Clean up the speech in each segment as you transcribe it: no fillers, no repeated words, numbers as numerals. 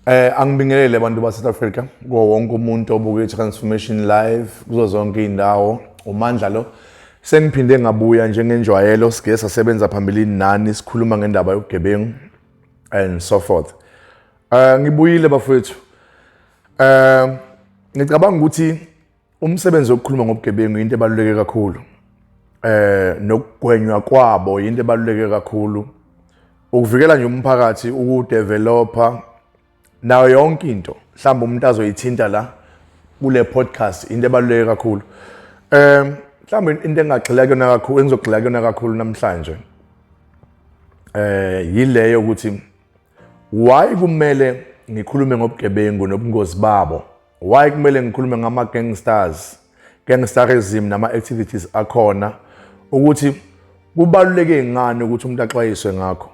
Angibingelele abantu ba-South Africa, kuwo wonke umuntu obuka i-Transformation Live, kuzo zonke iy'ndawo, uMandla lo. Sengiphinde ngabuya njengenjwayelo, sike sasebenza phambilini nani, sikhuluma ngendaba yobugebengu and so forth. Ngibuyile bafowethu. Ngicabanga ukuthi umsebenzi wokukhuluma ngobugebengu into ebaluleke kakhulu. Nokugwenywa kwabo into ebaluleke kakhulu. Ukuvikela nje umphakathi ukudevelopa nayo yonke into mhlawumbe umuntu azoyithinta la kule podcast into ebaluleke kakhulu. Mhlawumbe into engagxila kuyona kakhulu, engizogxila kuyona kakhulu namhlanje. Yileyo ukuthi why kumele ngikhulume ngobugebengu nobungozi babo? Why kumele ngikhulume ngama gangsterism nama activities akhona ukuthi kubaluleke ngani ukuthi umuntu axwayiswe ngakho?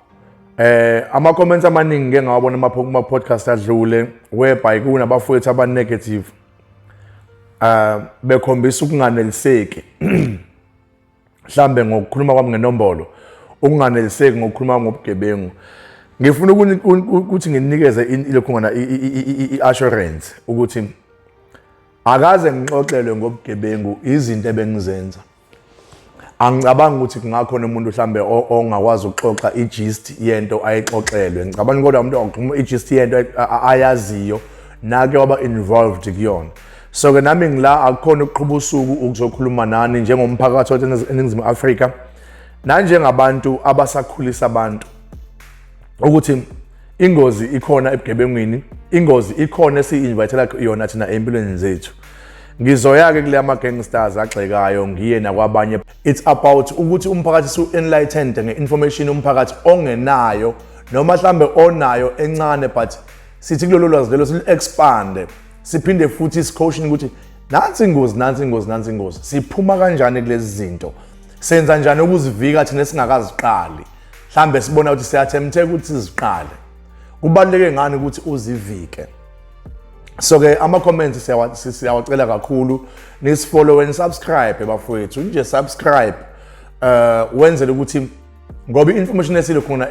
Ama comments amaningi ngeke ngawabona ama podcast adlule whereby kunabafowethu aba negative bekhombisa ukunganeliseki mhlambe ngokukhuluma kwami ngenombolo, ukunganeliseki ngokukhuluma ngobugebengu. Ngifuna ukuthi nginikeze lokhu ngana i-assurance ukuthi akaze ngixoxelwe ngobugebengu izinto ebengizenza. Angicabanga ukuthi kungakhona umuntu mhlambe ongakwazi ukuxoxa i-gist yento ayixoxelwe. Ngicabanga kodwa umuntu oxoxa i-gist yento ayaziyo nake waba involved kuyona. So ke nami ngila akukhona ukuqhuba usuku ukuzokhuluma nani njengomphakathi weNingizimu Afrika nanjengabantu abasakhulisa abantu ukuthi ingozi ikhona ebugebengwini, ingozi ikhona esi-invitela yona thina empilweni zethu. Ngizoya-ke kule ama-gangsters agxekayo ngiye nakwabanye. It's about ukuthi umphakathi su-enlightened nge-information umphakathi ongenayo noma mhlambe onayo encane but sithi kulolu lwazi lelo sil-expande siphinde futhi si-caution ukuthi nansi ingozi. Siphuma kanjani kulezi zinto? Senza njani ukuzivika thina singakaziqali? Mhlambe sibona ukuthi siyathemtheka ukuthi siziqale. Kubaluleke ngani ukuthi uzivike? So ke ama-comments siyawacela kakhulu nisifollow and subscribe bafowethu. Nje subscribe wenzele ukuthi ngoba i-information esile khona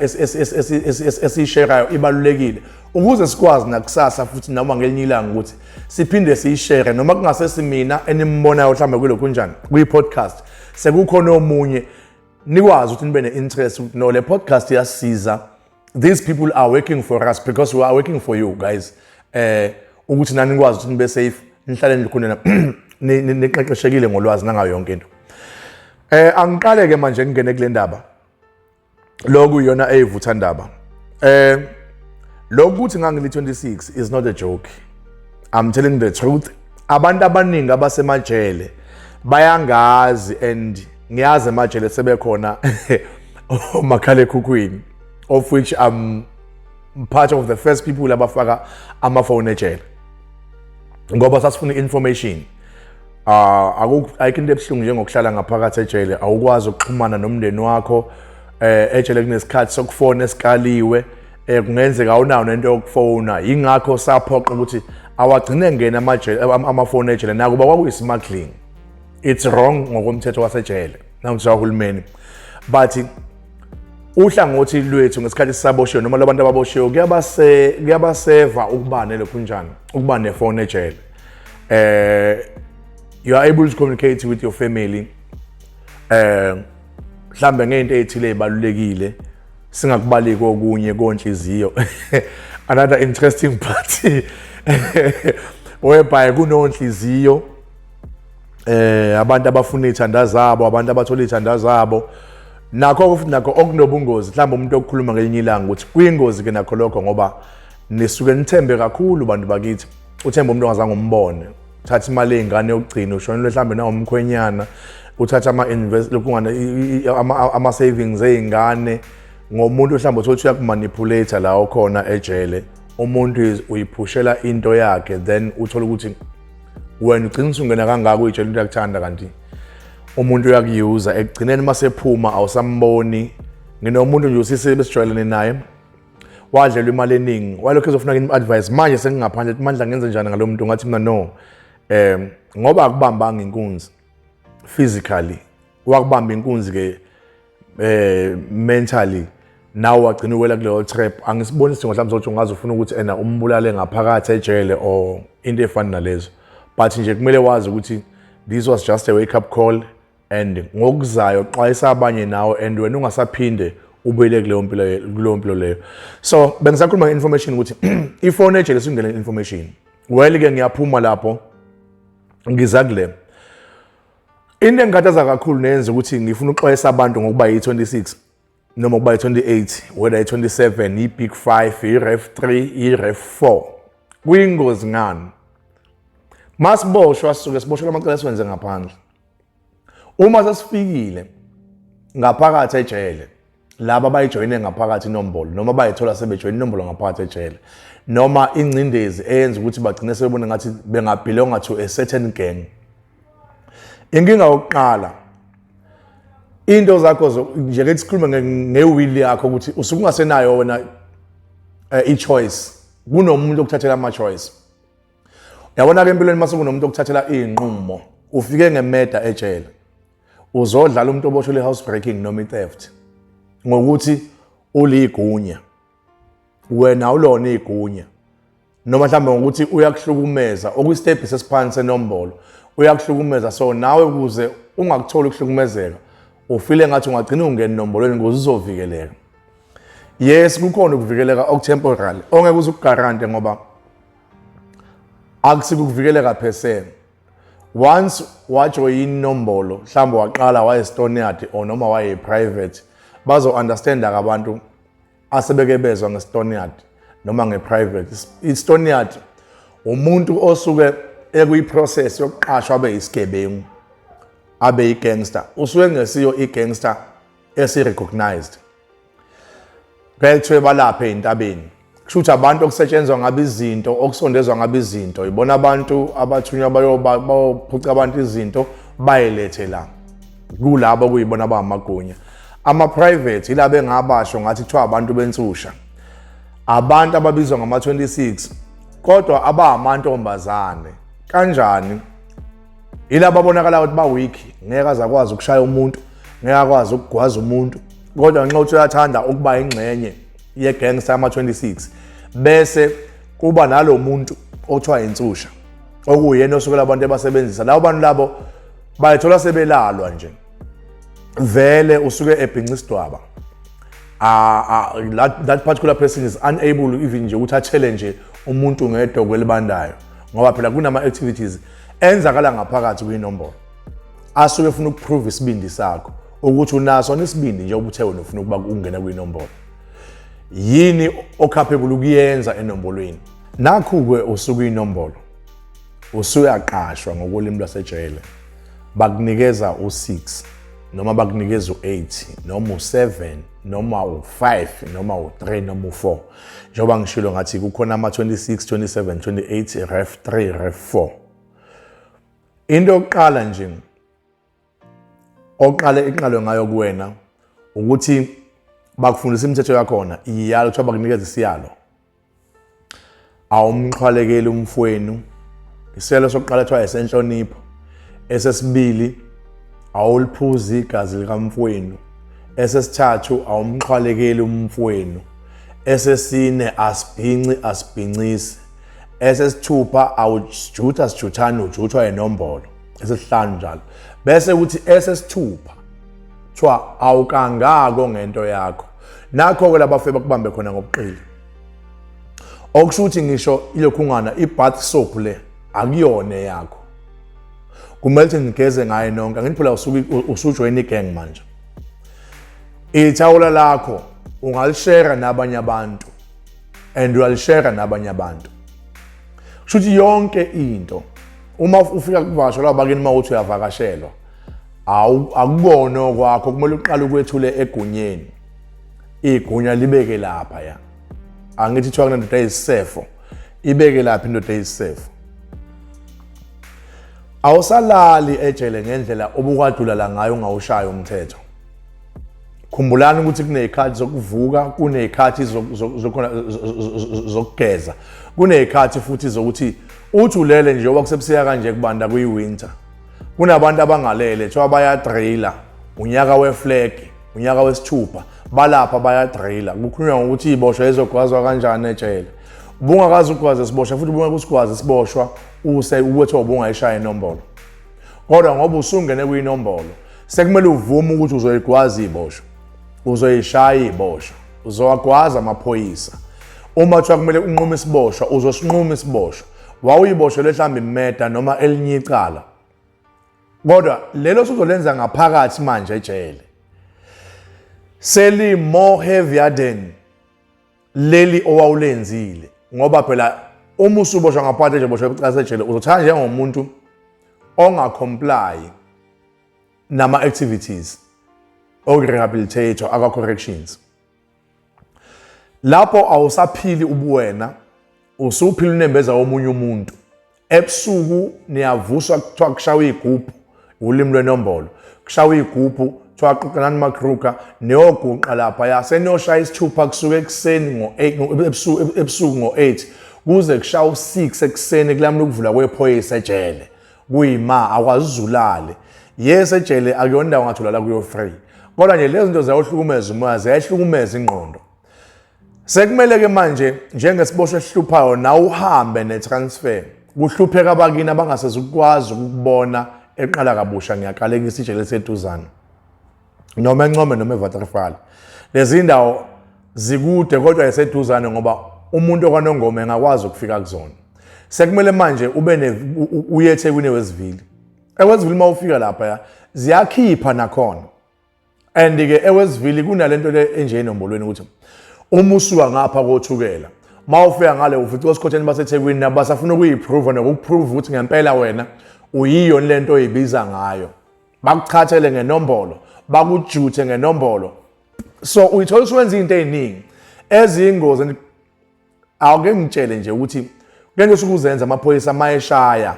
esiyisherayo ibalulekile ukuze sikwazi nakusasa futhi noma ngelinye ilanga ukuthi siphinde siyishare noma kungasesimina enimbonayo mhlambe kulokhu kunjani kwi-podcast sekukhona omunye nikwazi ukuthi nibe ne-interest ukuthi no le podcast iyasiza. These people are working for us because we are working for you guys. Ukuthi nani nikwazi ukuthi nibe safe nihlale nikhona niqeqeshekile ngolwazi nangayo yonke into. Angiqale ke manje ngingene kule ndaba lokhu yona eyivutha ndaba. Lokhu ukuthi ngangili 26 is not a joke. I'm telling the truth. Abantu abaningi abasemajele bayangazi and ngiyazi emajele sebekhona omakhala ekhukhwini of which I'm part of the first people abafaka amafone ejele ngoba sasifuna information. Ayikho into ebuhlungu njengokuhlala ngaphakathi ejele awukwazi ukuxhumana nomndeni wakho. Ejele kunesikhathi sokufona esikaliwe, kungenzeka awunayo nento yokufona. Yingakho saphoqa ukuthi awagcine ngene amafone ejele nakuba kwakuyi-smuggling. It's wrong ngokomthetho wasejele namhulumeni, but uhlangothi lwethu ngesikhathi sisaboshiwe noma labantu ababoshiwe kuyabaseva ukuba nelokhu njani ukuba nefone ejele. You are able to communicate with your family mhlambe ngento ezithile ezibalulekile singakubaleki okunye konhliziyo. Another interesting part whereby kunonhliziyo abantu abafuna izithandwa zabo, abantu abathola izithandwa zabo nakho okunobungozi. Mhlawumbe umuntu okukhuluma ngelinye ilanga ukuthi kuyingozi ke nakho lokho ngoba nisuke nithembe kakhulu bantu bakithi. Uthemba umuntu ongazange umbone, uthatha imali yengane yokugcina ushonile mhlawumbe na umkhwenyana, uthatha ama savings ezingane ngomuntu mhlawumbe uthothi uyakumanipulate la okhona ejele. Umuntu uyiphushela into yakhe then uthola ukuthi wena uqinisa ungena kangaka ujele into yakuthanda kanti umuntu uyakuyuza ekugcineni masephuma awusamboni. Nginomuntu nje usisebesijwayelene naye wadlela imali eningi walokho ezofuna advice manje sengingaphandle ukuthi Mandla ngenze njani ngalo muntu ngathi mina no ngoba akubambanga inkunzi physically wakubamba inkunzi ke mentally nawe wagcina uwela kuleyo trap angisiboni isidingo mhlawumbe sokuthi ungaze ufuna ukuthi umbulale ngaphakathi ejele or into efana nalezo but nje kumele wazi ukuthi this was just a wake up call and ngokuzayo xwayisa abanye nawe and wena ungasaphinde ubuyele kuleyo mpilo leyo. So bengisakhuluma nge-information ukuthi ifone ejele singene information well ke ngiyaphuma lapho ngiza kule into engikhathaza kakhulu nenze ukuthi ngifuna ukuxwayisa abantu ngokuba yi-26 noma ukuba yi-28 whether yi-27 yi-big 5 yi-ref 3 yi-ref 4 kuyingozi ngani masiboshwa sisuke siboshwe amacala esiwenze ngaphandle uma sesifikile ngaphakathi ejele laba bayijoyine ngaphakathi inombolo noma bayithola sebejoyine inombolo ngaphakathi ejele noma ingcindezi eyenza ukuthi bagcine sebebona ngathi bengabelonga to a certain gang. Inkinga yokuqala into zakho nje ke sikhuluma ngewill yakho ukuthi usuke ungasenayo wena i-choice kunomuntu okuthathela ama-choice. Yabona ke empilweni mase kunomuntu okuthathela izinqumo ufike ngemeda ejele uzodlala umuntu oboshwe le-house breaking noma i-theft ngokuthi uligunya wena ulona igunya noma mhlawumbe ngokuthi uyakuhlukumeza okuyistep sesiphansi senombolo uyakuhlukumeza so nawe ukuze ungakutholi ukuhlukumezeka ufile ngathi ungagcina ungena enombolweni ngoba uzovikeleka. Yes kukhona ukuvikeleka okutemporary ongeke uze ukugarante ngoba akusikuvikeleka per se. Once wajoyina inombolo mhlawumbe waqala waye-Stonyard or noma waye-private bazo understand abantu asebeke bezwa nge-Stonyard noma nge-private. I-Stonyard umuntu osuke ekuyi-process yokuqashwa abe yisigebengu abe yi-gangster usuke ngesiyo i-gangster esi-recognized phethwe balapha ey'ntabeni kusho ukuthi abantu okusetshenzwa ngabe izinto okusondezwa ngabe izinto ibona abantu abathunywa bayophuca abantu izinto bayelethe la kulabo kuyibona abamagunya. Ama-private yilabo engabasho ngathi kuthiwa abantu bensusha abantu ababizwa ngama-26 kodwa abamantombazane kanjani yilabo ababonakala ukuthi ba-weak ngeke azakwazi ukushaya umuntu ngeke akwazi ukugwaza umuntu kodwa ngenxa yokuthi uyathanda ukuba ingxenye ye-gangster ama-26 bese kuba nalo muntu othiwa insusha okuyena osukela abantu ebasebenzisa labo bantu labo bayithola sebelalwa nje vele usuke ebhinca isidwaba that particular person is unable even nje ukuthi a-challenge umuntu ngedoko elibandayo ngoba phela kunama-activities enzakala ngaphakathi kwinombolo asuke efuna ukuprove isibindi sakho ukuthi unaso nesibindi nje ubuthe wena ufuna ukuba ungena kwinombolo yini ocapable ukuyenza enombolweni. Nakhu-ke usuke inombolo usuyaqashwa ngokolimi lwasejele bakunikeza u6 noma bakunikeza u8 noma u7 noma u5 noma u3 noma u4 njengoba ngishilo ngathi kukhona ama-26 27 28 ref 3 ref 4. Into yokuqala nje oqale iqalo ngayo kuwena ukuthi bakufundisa imithetho yakhona iyalo kuthiwa bakunikeza isiyalo awumxhwalekeli umfowenu isiyalo sokuqala kuthiwa esenhlonipho esesibili awuliphuzi igazi likamfowenu esesithathu awumxhwalekeli umfowenu esesine asibhincisi esesithupha awujutha sijuthana ujuthwa enombolo esesihlanu njalo bese ukuthi esesithupha kuthiwa awukangako ngento yakho nakho-ke labafe bakubambe khona ngobuqili okusho ukuthi ngisho ilokhungana i-bath soap le akuyona yakho kumele ukuthi ngigeze ngayo nonke angithi phela usujoyina igang manje ithawula lakho ungalishare nabanye abantu and uyalishare nabanye abantu kusho ukuthi yonke into uma ufika kuvakasho labakini uma uthi uyavakashelwa akubona kwakho kumele uqale ukwethule egunyeni igunya libeke lapha ya angithi kuthiwa kunendoda eyisifo ibeke lapha indoda eyisifo awusalali ejele ngendlela obukwadlula ngayo ungawushaya umthetho. Khumbulani ukuthi kunezikhathi zokuvuka kunezikhathi zokugeza kunezikhathi futhi zokuthi uthi ulele nje oba kusebusika kanje kubanda kuyiwinter kunabantu abangalele kuthiwa bayadrilla unyaka weflag unyaka wesithupha balapha bayadrilla kukhulunywa ngokuthi iboshwa ezogwazwa kanjani ejele ubungakazi ukugwaza isiboshwa futhi ubungeke usigwaza isiboshwa uwethe ubungayishaya inombolo kodwa ngoba usungene kuyinombolo sekumele uvume ukuthi uzoyigwaza iboshwa uzoyishaya iboshwa uzowagwaza amaphoyisa uma kuthiwa kumele unqume isiboshwa uzosinquma isiboshwa wawuyiboshwe mhlawumbe imeda noma elinye icala kodwa lelo uzolenza ngaphakathi manje ejele seli more heavier than leli owawulenzile ngoba phela uma usuboshwa ngaphakathi nje boshwa ecala ejele uzothatha njengomuntu ongacomply nama activities okurehabilitate aka corrections lapho awusaphili ubuwena usuphila unembeza womunye umuntu ebusuku niyavuswa kuthiwa kushawa igubhu ulimi lwenombolo kushawa igubhu kuthiwa qoqelani makruka neyogunqa lapha yasenoshaya isithupha kusuka ekuseni ngo-8 ebusuku ngo-8 kuze kushawa u-6 ekuseni kulamula ukuvula kwephoyisa ejele kuyima akwazi uzulale yes ejele akuyona ndawo ngatholala kuyo free kodwa nje lezi zinto ziyahlukumeza umoya ziyahlukumeza ingqondo sekumele ke manje njengesiboshwa esihluphayo na uhambe netransfer kuhlupheka abakini abangasezukwazi ukubona eqala kabusha ngiyaqalekisa ijele leseduzana noma encome noma eVaterval lezi ndawo zikude kodwa eseduzane ngoba umuntu okwanongoma engakwazi ukufika kuzona sekumele manje ube uyethe kuneWestville eWestville mawufika lapha ziyakhipha nakhona and ke eWestville kunalento le enje enombolweni ukuthi uma usuka ngapha kothukela mawufika ngale ufica osikhotheni baseThekwini nabasafuna ukuyiprove nokuprove ukuthi ngempela wena uyiyo lento oyibiza ngayo bakuchathele ngenombolo bakujuthe ngenombolo so uyithola usuwenza into eziningi eziyingozi awuke ngitshele nje ukuthi kenge sukuzenza amaphoyisa mayeshaya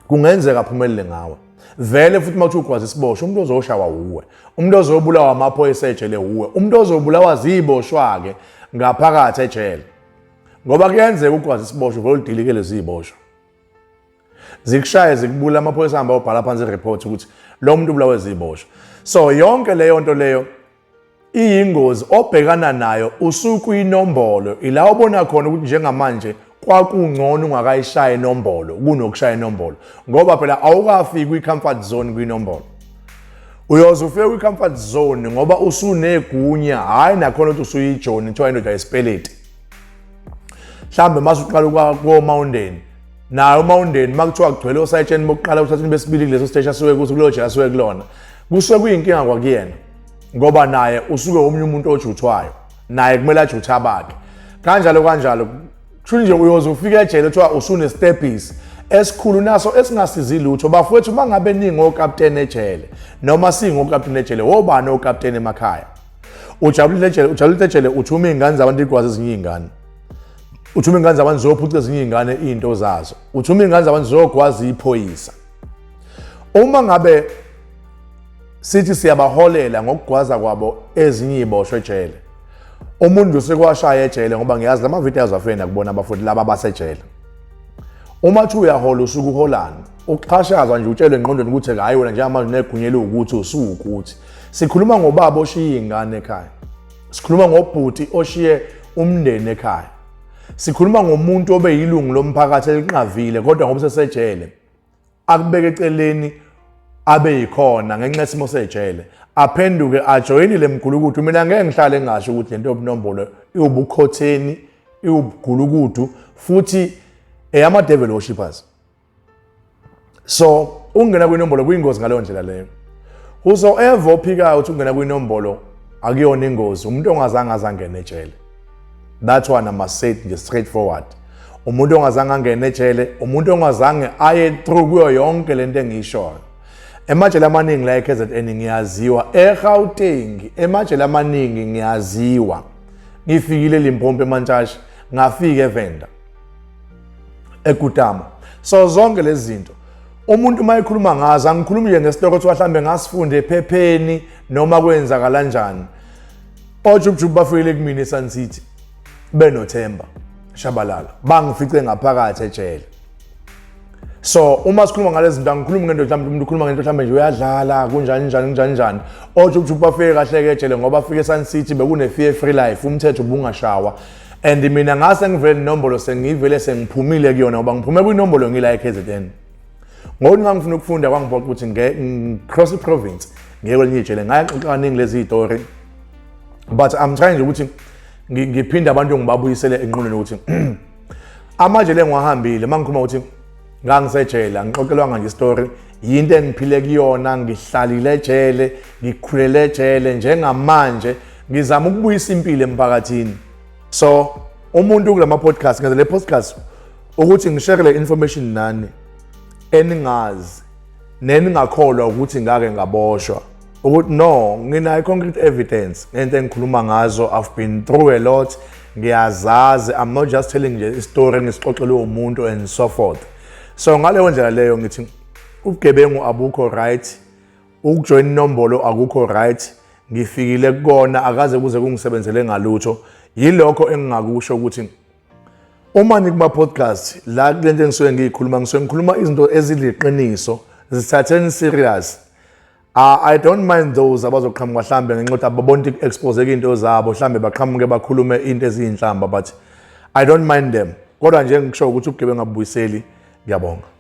kungenzeka aphumelele ngawe vele futhi mawuthi ugwaza isiboshwa umuntu ozoshawa uwe umuntu ozobulawa amaphoyisa ejele uwe umuntu ozobulawa ziboshwa ke ngaphakathi ejele ngoba kuyenzeka ugwaza isiboshwa vele udilike lezi ziboshwa zikushaye zikubula amaphoyisa hamba ubhala phansi report ukuthi lo muntu ubulawe ziboshwa so yonke leyo nto leyo iyingozi obhekana nayo usuku inombolo ila ubona khona ukuthi njengamanje kwakungcono ungakayishaya inombolo kunokushaya inombolo ngoba phela awukafiki kwi-comfort zone kwinombolo uyoze ufike kwi-comfort zone ngoba usunegunya hayi nakhona ukuthi usuyijoni kuthiwa indoda yesipeleti mhlambe masuqala ko-mountain nayo umountain makuthiwa kugcwele osayitsheni bokuqala usayitsheni besibili kuleso stage asuke kuthi kulo jela asuke kulona kusuke kuyinkinga kwakuyena ngoba naye usuke omunye umuntu ojuthwayo naye kumele ajuthe abakhe kanjalo nje uyoze ufike ejele kuthiwa usunestepisi esikhulu naso esingasizi lutho bafowethu bangabe ningi okapteni ejele noma singokapteni ejele wobani okapteni emakhaya ujabulile ejele uthuma izingane zabantu igwaza ezinye izingane uthuma izingane zabantu zophuca ezinye izingane into zazo uthuma izingane zabantu zogwaza iphoyisa uma ngabe sithi siyabaholela ngokugwaza kwabo ezinye iboshwe ejele umuntu usekwashaya ejele ngoba ngiyazi lama videos afena kubona abafundi laba basejele uma thi uyahola usuku uholana uqhashazwa nje utshelwe engqondweni ukuthi hayi wena njengamanje negunyele ukuthi usukuthi sikhuluma ngobaba oshiye izingane ekhaya sikhuluma ngobhuti oshiye umndeni ekhaya sikhuluma ngomuntu obeyilungu lomphakathi eliqavile kodwa ngoba sesejele akubeke eceleni abe yikhona ngenxa yesimo sejele aphenduke ajoyinile mgulukudu mina ngeke ngihlale ngisho ukuthi lento yobunombolo iwubukhotheni iwubugulukudu futhi eyama devil worshippers so ungena kwinombolo kuyingozi ngaleyo ndlela leyo whosoever ophikayo uthi ungena kwinombolo akuyona ingozi umuntu ongazange azangene ejele that's one I must say nje straightforward umuntu ongazange angene ejele umuntu ongazange aye through kuyo yonke lento engiyishoyo emajele amaningi la eKZN ngiyaziwa eGauteng emajele amaningi ngiyaziwa ngifikile eLimpopo eMantshashi ngafika eVenda eKutama so zonke lezi zinto umuntu mayikhuluma ngazo angikhulumi nje ngesitoko ukuthi mhlambe ngasifunde ephepheni noma kwenzakala kanjani ojubujubu bafike kumina eSun City benothemba shabalala bangifice ngaphakathi ejele So uma sikhuluma ngalezi zinto angikhulumi ngento mhlawumbe umuntu ukhuluma ngento mhlawumbe nje uyadlala kunjani othi ukuthi bafike kahle kejele ngoba afike Sun City bekune fear free life umthetho ubungashawa and mina ngase ngivele inombolo sengivele sengiphumile kuyona ngoba ngiphume kwinombolo ngila eKZN ngokuthi ngangifuna ukufunda kwangibona ukuthi cross province ngeke kwelinye ijele ngayaxoxa kaningi lezi story but I'm trying ukuthi ngiphinda abantu ngibabuyisele enqonweni ukuthi amajele engiwahambile mangikhuluma ukuthi ngangisejela ngixoxelwanga nje story yinto engiphile kuyona ngihlalile ejele ngikhulele ejele njengamanje ngizama ukubuyisa impilo emphakathini so umuntu kulama podcast ngenza le podcast ukuthi ngishare le information nani eningazi neningakholwa ukuthi ngake ngaboshwa ukuthi no ngina concrete evidence ngento engikhuluma ngazo I've been through a lot ngiyazazi I'm not just telling nje story ngisixoxele umuntu and so forth so ngaleyo ndlela leyo ngithi ubugebengu abukho right ukujoin inombolo akukho right ngifikile kukona akaze kuze kungisebenzele ngalutho yilokho engingakusho ukuthi uma nikuma podcast la kulento engisuke ngikhuluma izinto eziliqiniso zithatheni serious I don't mind those abazoqhamuka mhlambe ngenxa babonke expose into zabo mhlambe baqhamuke bakhulume into ezinhlamba but I don't mind them kodwa nje ngisho ukuthi ubugebengu ngabuyiseli ngiyabonga